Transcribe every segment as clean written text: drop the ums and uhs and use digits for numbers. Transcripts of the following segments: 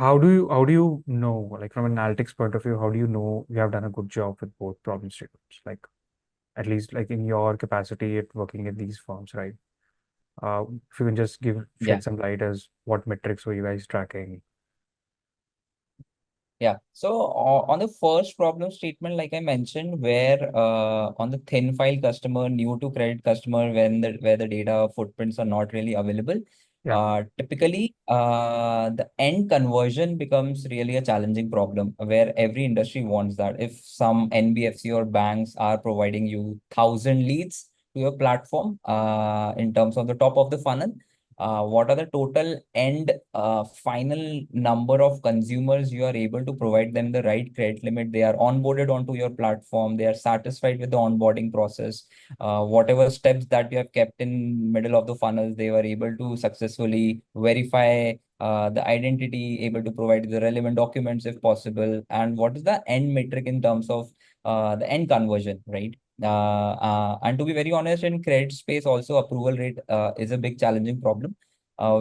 how do you know, like from an analytics point of view, how do you know you have done a good job with both problem statements? Like at least like in your capacity at working at these firms, right? If you can just give Yeah. shed some light as what metrics were you guys tracking? Yeah. So on the first problem statement, like I mentioned, where on the thin file customer, new to credit customer, when the where the data footprints are not really available, Yeah, typically the end conversion becomes really a challenging problem where every industry wants that. If some NBFC or banks are providing you 1,000 leads to your platform, in terms of the top of the funnel, what are the total end final number of consumers you are able to provide them the right credit limit? They are onboarded onto your platform. They are satisfied with the onboarding process. Whatever steps that you have kept in middle of the funnels, they were able to successfully verify the identity, able to provide the relevant documents if possible. And what is the end metric in terms of the end conversion, right? And to be very honest, in credit space, also approval rate is a big challenging problem.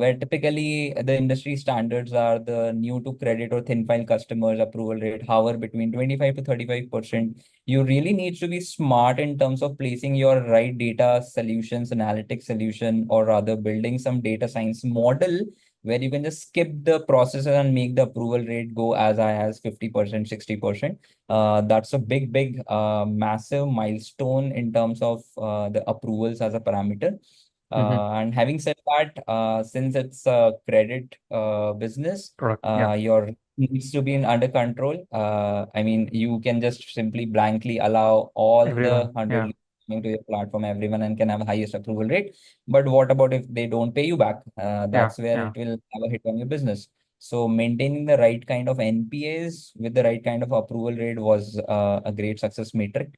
Where typically the industry standards are the new to credit or thin file customers approval rate hover between 25 to 35%. You really need to be smart in terms of placing your right data solutions, analytics solution, or rather building some data science model where you can just skip the processes and make the approval rate go as high as 50%, 60%. That's a big, massive milestone in terms of the approvals as a parameter. mm-hmm. And having said that, since it's a credit business, Product, yeah, your needs to be in under control. I mean, you can just simply blankly allow all the everyone, 100 yeah, leads coming to your platform, everyone, and can have highest approval rate. But what about if they don't pay you back? yeah, That's where yeah, it will have a hit on your business. So maintaining the right kind of NPAs with the right kind of approval rate was a great success metric.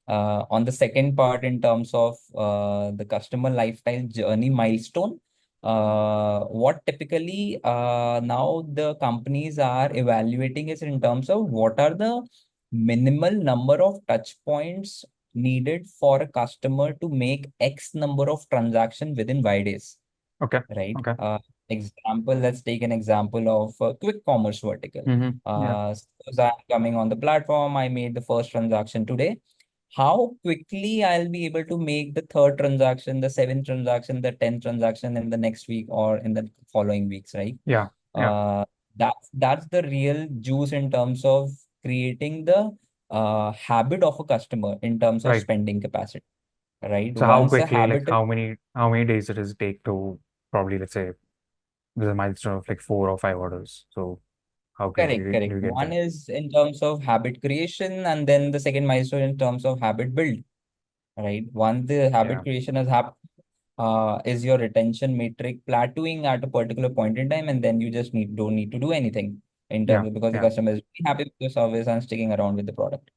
On the second part, in terms of the customer lifetime journey milestone, what typically now the companies are evaluating is in terms of what are the minimal number of touch points needed for a customer to make X number of transaction within Y days, okay, right? okay, Example, let's take an example of a quick commerce vertical. mm-hmm. Yeah, Suppose I'm coming on the platform, I made the first transaction today. How quickly I'll be able to make the third transaction, the seventh transaction, the 10th transaction in the next week or in the following weeks, right? yeah, yeah, Uh, that's the real juice in terms of creating the habit of a customer in terms of right. spending capacity, right? So how Once the quickly, like habit is how many days it does take to probably, let's say, there's a milestone of like 4 or 5 orders. So how quickly correct, do correct. you get One there? is in terms of habit creation, and then the second milestone in terms of habit build, right? Once the habit Yeah, creation has happened, is your retention metric plateauing at a particular point in time, and then you just don't need to do anything in yeah, terms of because the yeah. customer is happy with your service and sticking around with the product.